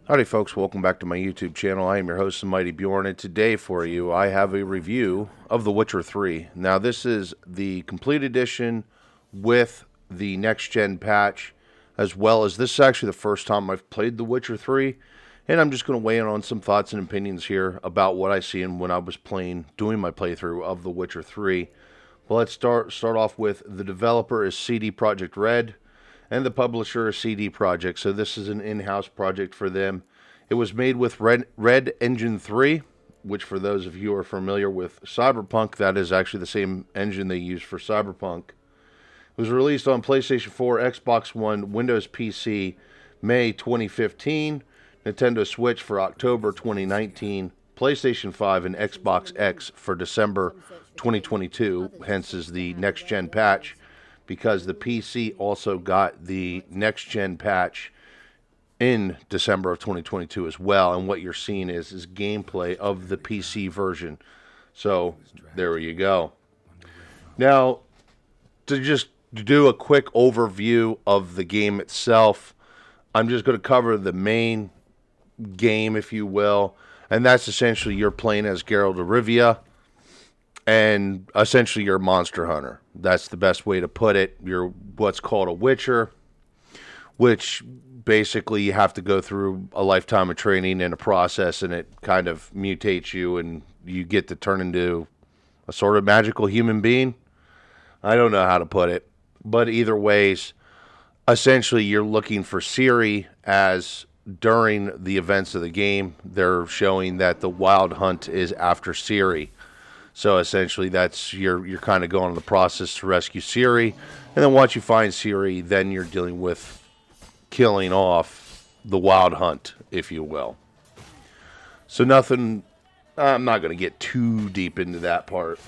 Howdy folks, welcome back to my YouTube channel. I am your host, the Mighty Bjorn, and today for you I have a review of The Witcher 3. Now this is the complete edition with the next gen patch, as well as this is actually the first time I've played The Witcher 3, and I'm just going to weigh in on some thoughts and opinions here about what I see and when I was doing my playthrough of The Witcher 3. Well, let's start off with the developer is CD Projekt Red, and the publisher is CD Projekt. So this is an in-house project for them. It was made with Red Engine 3, which for those of you who are familiar with Cyberpunk, that is actually the same engine they use for Cyberpunk. It was released on PlayStation 4, Xbox One, Windows PC, May 2015, Nintendo Switch for October 2019, PlayStation 5 and Xbox X for December 2022, hence is the next-gen patch, because the PC also got the next-gen patch in December of 2022 as well, and what you're seeing is gameplay of the PC version. So, there you go. Now, to just do a quick overview of the game itself, I'm just going to cover the main game, if you will, and that's essentially you're playing as Geralt of Rivia, and essentially you're a monster hunter. That's the best way to put it. You're what's called a witcher, which basically you have to go through a lifetime of training and a process, and it kind of mutates you, and you get to turn into a sort of magical human being. I don't know how to put it, but either ways, essentially you're looking for Ciri, as during the events of the game, they're showing that the Wild Hunt is after Ciri. So essentially, that's you're kind of going on the process to rescue Ciri, and then once you find Ciri, then you're dealing with killing off the Wild Hunt, if you will. So nothing. I'm not going to get too deep into that part.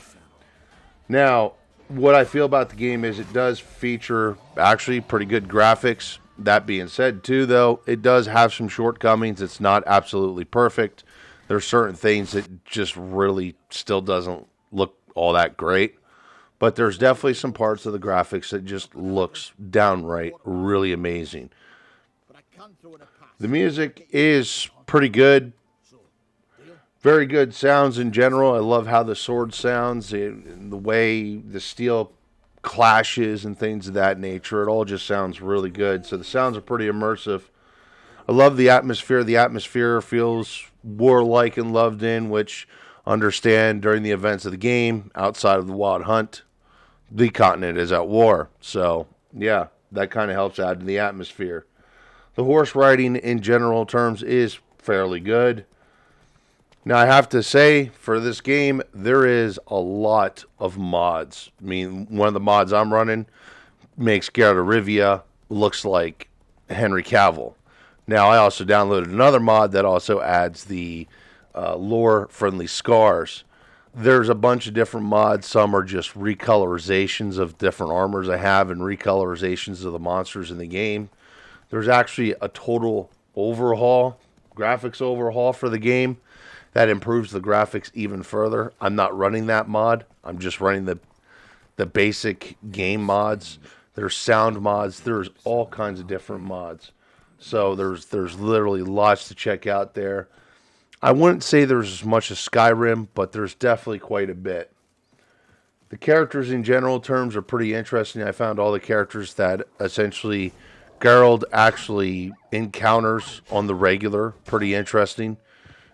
Now, what I feel about the game is it does feature actually pretty good graphics. That being said, too, though, it does have some shortcomings. It's not absolutely perfect. There's certain things that just really still doesn't look all that great. But there's definitely some parts of the graphics that just looks downright really amazing. The music is pretty good. Very good sounds in general. I love how the sword sounds, and the way the steel clashes and things of that nature. It all just sounds really good. So the sounds are pretty immersive. I love the atmosphere. The atmosphere feels warlike and loved in, which understand during the events of the game, outside of the Wild Hunt, the continent is at war. So, yeah, that kind of helps add to the atmosphere. The horse riding in general terms is fairly good. Now, I have to say, for this game, there is a lot of mods. I mean, one of the mods I'm running makes Geralt of Rivia looks like Henry Cavill. Now, I also downloaded another mod that also adds the lore-friendly scars. There's a bunch of different mods. Some are just recolorizations of different armors I have and recolorizations of the monsters in the game. There's actually a total overhaul, graphics overhaul for the game that improves the graphics even further. I'm not running that mod. I'm just running the basic game mods. There's sound mods. There's all kinds of different mods. So there's literally lots to check out there. I wouldn't say there's as much as Skyrim, but there's definitely quite a bit. The characters in general terms are pretty interesting. I found all the characters that essentially Geralt actually encounters on the regular pretty interesting.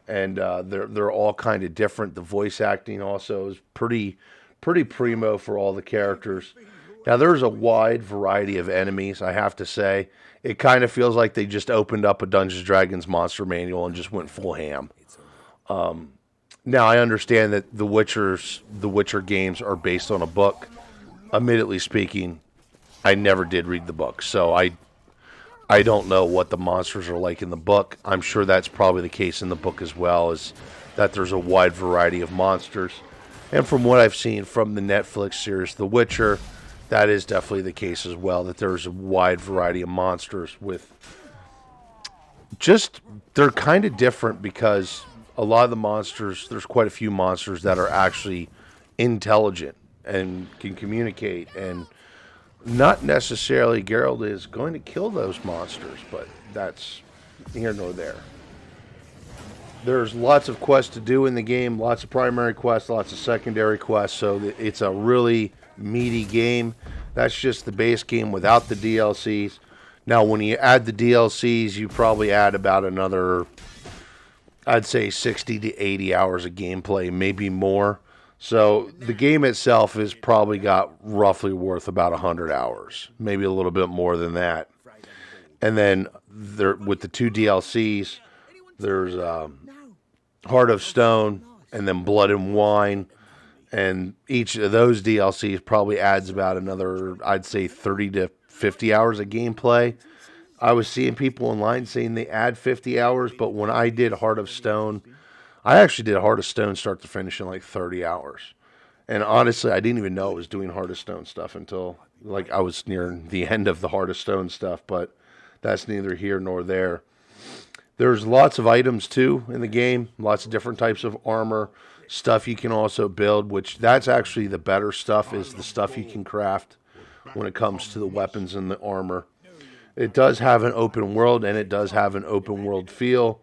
And they're all kind of different. The voice acting also is pretty primo for all the characters. Now, there's a wide variety of enemies, I have to say. It kind of feels like they just opened up a Dungeons & Dragons monster manual and just went full ham. Now, I understand that the Witcher games are based on a book. Admittedly speaking, I never did read the book, so I don't know what the monsters are like in the book. I'm sure that's probably the case in the book as well, is that there's a wide variety of monsters. And from what I've seen from the Netflix series The Witcher, that is definitely the case as well, that there's a wide variety of monsters with just, they're kind of different because a lot of the monsters, there's quite a few monsters that are actually intelligent and can communicate and Not necessarily Geralt is going to kill those monsters, but that's here nor there. There's lots of quests to do in the game, lots of primary quests, lots of secondary quests, so it's a really meaty game. That's just the base game without the DLCs. Now, when you add the DLCs, you probably add about another, I'd say 60 to 80 hours of gameplay, maybe more. So the game itself has probably got roughly worth about 100 hours, maybe a little bit more than that. And then there, with the two DLCs, there's Heart of Stone and then Blood and Wine. And each of those DLCs probably adds about another, I'd say, 30 to 50 hours of gameplay. I was seeing people online saying they add 50 hours, but when I did Heart of Stone, I actually did Heart of Stone start to finish in like 30 hours. And honestly, I didn't even know I was doing Heart of Stone stuff until like I was near the end of the Heart of Stone stuff, but that's neither here nor there. There's lots of items too in the game, lots of different types of armor, stuff you can also build, which that's actually the better stuff is the stuff you can craft when it comes to the weapons and the armor. It does have an open world and it does have an open world feel.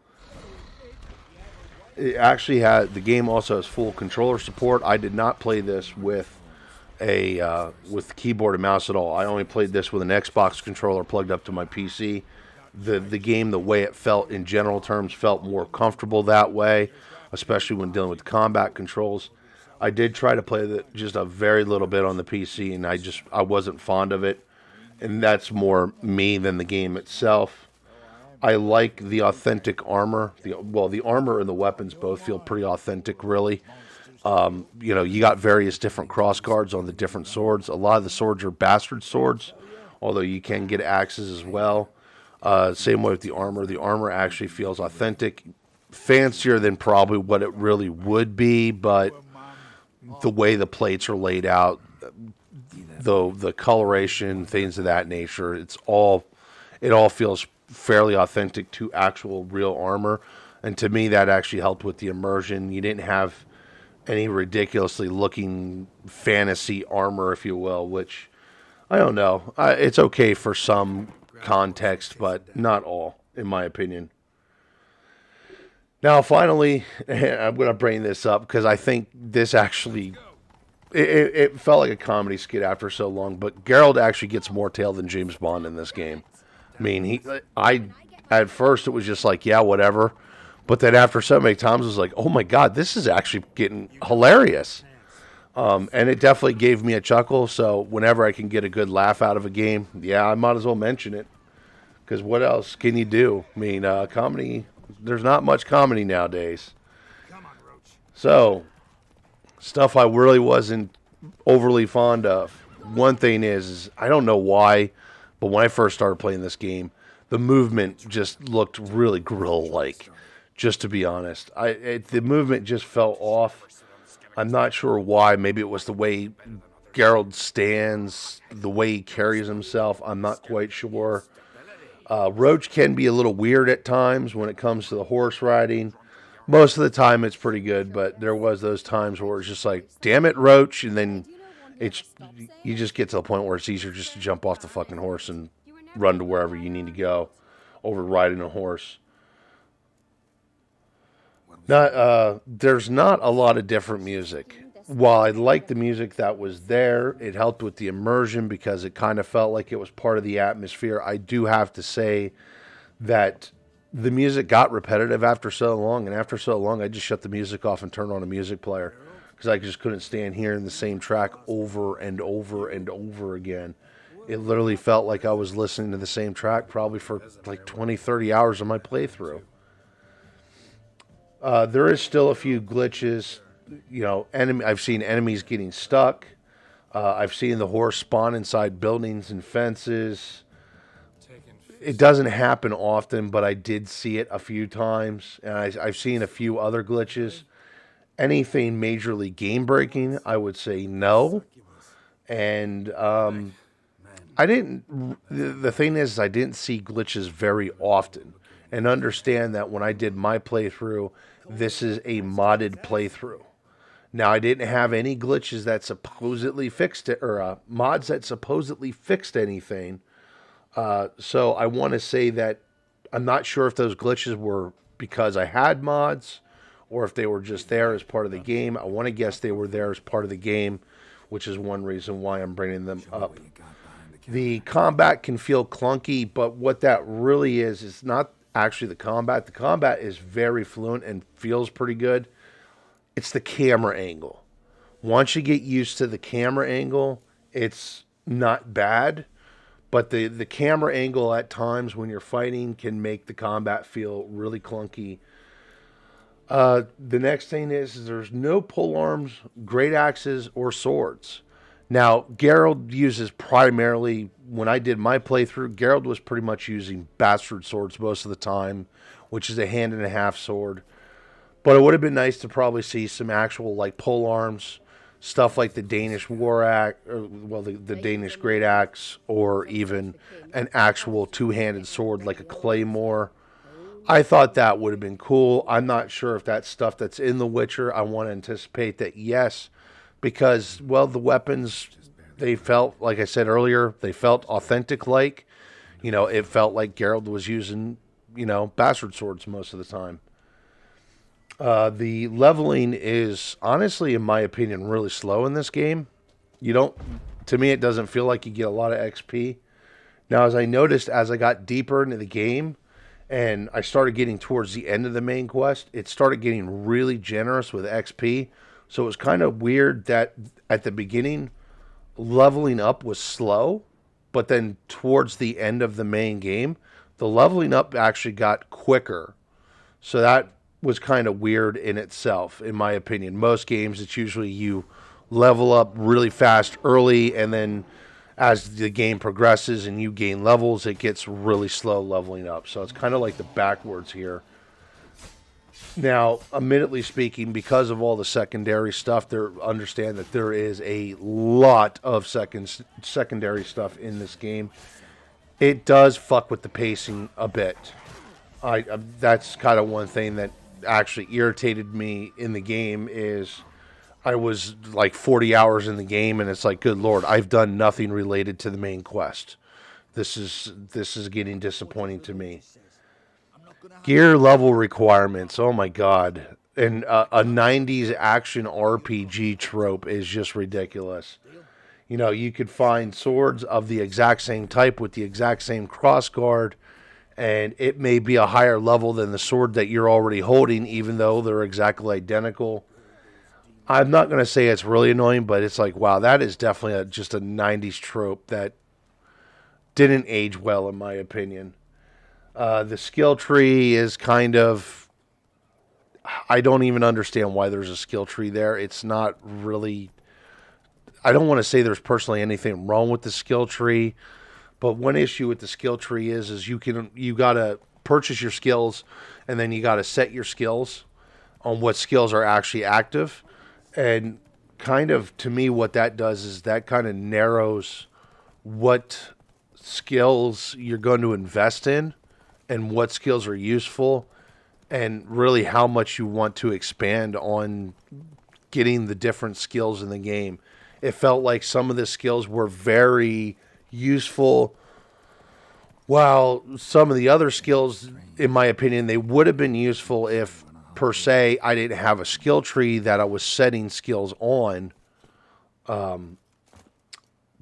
It actually had the game also has full controller support. I did not play this with with keyboard and mouse at all. I only played this with an Xbox controller plugged up to my PC. The game, the way it felt in general terms, felt more comfortable that way, especially when dealing with combat controls. I did try to play just a very little bit on the PC, and I wasn't fond of it, and that's more me than the game itself. I like the authentic armor. The armor and the weapons both feel pretty authentic, really. You got various different cross guards on the different swords. A lot of the swords are bastard swords, although you can get axes as well. Same way with the armor. The armor actually feels authentic, fancier than probably what it really would be, but the way the plates are laid out, the coloration, things of that nature, it all feels fairly authentic to actual real armor. And to me, that actually helped with the immersion. You didn't have any ridiculously looking fantasy armor, if you will, which I don't know. It's okay for some context, but not all, in my opinion. Now, finally, I'm going to bring this up because I think this actually it felt like a comedy skit after so long, but Geralt actually gets more tail than James Bond in this game. I mean, I at first it was just like, yeah, whatever, but then after so many times, it was like, oh my god, this is actually getting hilarious. And it definitely gave me a chuckle. So whenever I can get a good laugh out of a game, yeah, I might as well mention it. Because what else can you do? I mean, comedy. There's not much comedy nowadays. So stuff I really wasn't overly fond of. One thing is I don't know why, but when I first started playing this game, the movement just looked really gorilla-like. Just to be honest, the movement just fell off. I'm not sure why. Maybe it was the way Geralt stands, the way he carries himself. I'm not quite sure. Roach can be a little weird at times when it comes to the horse riding. Most of the time it's pretty good, but there was those times where it's just like, damn it, Roach, and then you just get to the point where it's easier just to jump off the fucking horse and run to wherever you need to go over riding a horse. There's not a lot of different music. While I liked the music that was there, it helped with the immersion because it kind of felt like it was part of the atmosphere. I do have to say that the music got repetitive after so long, and after so long, I just shut the music off and turned on a music player because I just couldn't stand hearing the same track over and over and over again. It literally felt like I was listening to the same track probably for like 20, 30 hours of my playthrough. There is still a few glitches. I've seen enemies getting stuck. I've seen the horse spawn inside buildings and fences. It doesn't happen often, but I did see it a few times, and I've seen a few other glitches. Anything majorly game breaking, I would say no. And I didn't. The thing is, I didn't see glitches very often, and understand that when I did my playthrough, this is a modded playthrough. Now, I didn't have any glitches that supposedly fixed it, or mods that supposedly fixed anything. So I want to say that I'm not sure if those glitches were because I had mods or if they were just there as part of the game. I want to guess they were there as part of the game, which is one reason why I'm bringing them up. The combat can feel clunky, but what that really is not actually the combat. The combat is very fluent and feels pretty good. It's the camera angle. Once you get used to the camera angle, it's not bad. But the camera angle at times when you're fighting can make the combat feel really clunky. The next thing is there's no pole arms, great axes, or swords. Now, Geralt uses primarily, when I did my playthrough, Geralt was pretty much using bastard swords most of the time, which is a hand and a half sword. But it would have been nice to probably see some actual like pole arms, stuff like the Danish war axe, or well, the Danish great axe, or even an actual two-handed sword like a claymore. I thought that would have been cool. I'm not sure if that's stuff that's in The Witcher. I want to anticipate that yes, because well, the weapons, they felt, like I said earlier, they felt authentic. Like, it felt like Geralt was using bastard swords most of the time. The leveling is honestly, in my opinion, really slow in this game. To me, it doesn't feel like you get a lot of XP. Now, as I noticed, as I got deeper into the game and I started getting towards the end of the main quest, it started getting really generous with XP. So it was kind of weird that at the beginning, leveling up was slow, but then towards the end of the main game, the leveling up actually got quicker. So that was kind of weird in itself, in my opinion. Most games, it's usually you level up really fast early, and then as the game progresses and you gain levels, it gets really slow leveling up. So it's kind of like the backwards here. Now, admittedly speaking, because of all the secondary stuff, understand that there is a lot of secondary stuff in this game. It does fuck with the pacing a bit. That's kind of one thing that actually irritated me in the game is I was like 40 hours in the game and it's like, good Lord, I've done nothing related to the main quest. This is getting disappointing to me. Gear level requirements, oh my God. And a 90s action RPG trope is just ridiculous. You could find swords of the exact same type with the exact same crossguard, and it may be a higher level than the sword that you're already holding, even though they're exactly identical. I'm not going to say it's really annoying, but it's like, wow, that is definitely just a 90s trope that didn't age well, in my opinion. The skill tree is kind of... I don't even understand why there's a skill tree there. It's not really... I don't want to say there's personally anything wrong with the skill tree, but one issue with the skill tree is you gotta purchase your skills, and then you gotta set your skills on what skills are actually active. And kind of, to me, what that does is that kind of narrows what skills you're going to invest in and what skills are useful, and really how much you want to expand on getting the different skills in the game. It felt like some of the skills were very useful, while some of the other skills, in my opinion, they would have been useful if, per se, I didn't have a skill tree that I was setting skills on,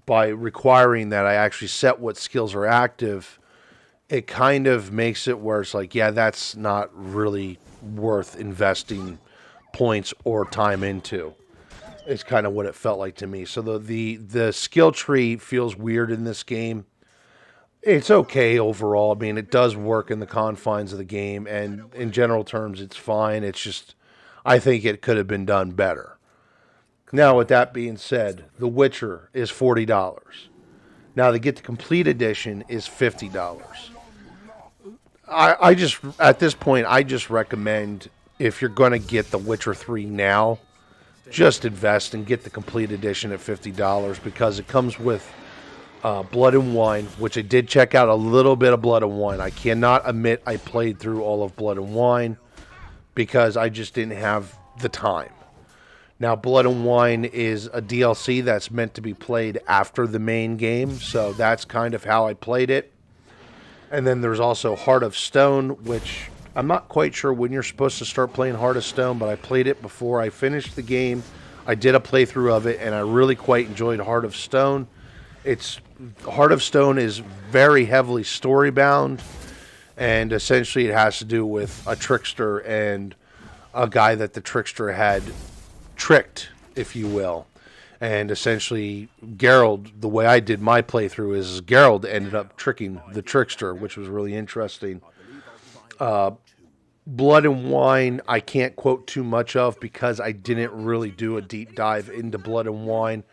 by requiring that I actually set what skills are active. It kind of makes it where it's like, yeah, that's not really worth investing points or time into. It's kind of what it felt like to me. So the skill tree feels weird in this game. It's okay overall. I mean, it does work in the confines of the game, and in general terms, it's fine. It's just, I think it could have been done better. Now, with that being said, The Witcher is $40. Now, to get the complete edition is $50. I just, at this point, I just recommend, if you're going to get The Witcher 3 now, just invest and get the complete edition at $50, because it comes with Blood and Wine, which I did check out a little bit of Blood and Wine. I cannot admit I played through all of Blood and Wine because I just didn't have the time. Now, Blood and Wine is a DLC that's meant to be played after the main game, so that's kind of how I played it. And then there's also Heart of Stone, which I'm not quite sure when you're supposed to start playing Heart of Stone, but I played it before I finished the game. I did a playthrough of it, and I really quite enjoyed Heart of Stone. Heart of Stone is very heavily story bound, and essentially it has to do with a trickster and a guy that the trickster had tricked, if you will. And essentially, Geralt, the way I did my playthrough is Geralt ended up tricking the trickster, which was really interesting. Blood and Wine, I can't quote too much of because I didn't really do a deep dive into Blood and Wine.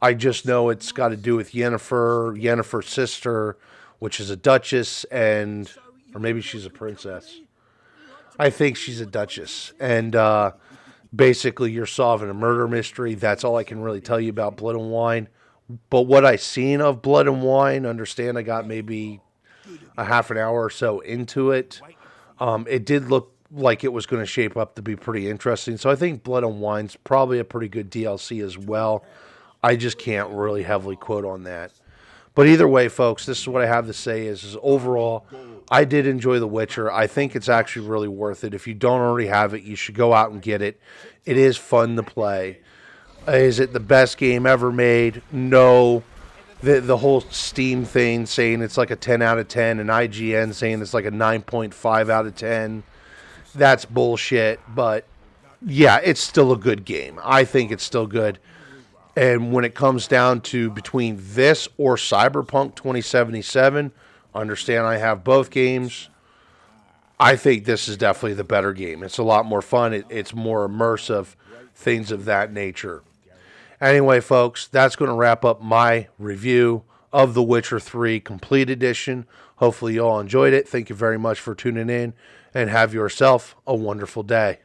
I just know it's got to do with Yennefer's sister, which is a duchess, or maybe she's a princess. I think she's a duchess. And basically, you're solving a murder mystery. That's all I can really tell you about Blood and Wine. But what I seen of Blood and Wine, understand I got maybe a half an hour or so into it. It did look like it was going to shape up to be pretty interesting. So I think Blood and Wine's probably a pretty good DLC as well. I just can't really heavily quote on that. But either way, folks, this is what I have to say is overall, I did enjoy The Witcher. I think it's actually really worth it. If you don't already have it, you should go out and get it. It is fun to play. Is it the best game ever made? No. The whole Steam thing saying it's like a 10 out of 10 and IGN saying it's like a 9.5 out of 10. That's bullshit. But yeah, it's still a good game. I think it's still good. And when it comes down to between this or Cyberpunk 2077, understand I have both games. I think this is definitely the better game. It's a lot more fun. It's more immersive, things of that nature. Anyway, folks, that's going to wrap up my review of The Witcher 3 Complete Edition. Hopefully you all enjoyed it. Thank you very much for tuning in, and have yourself a wonderful day.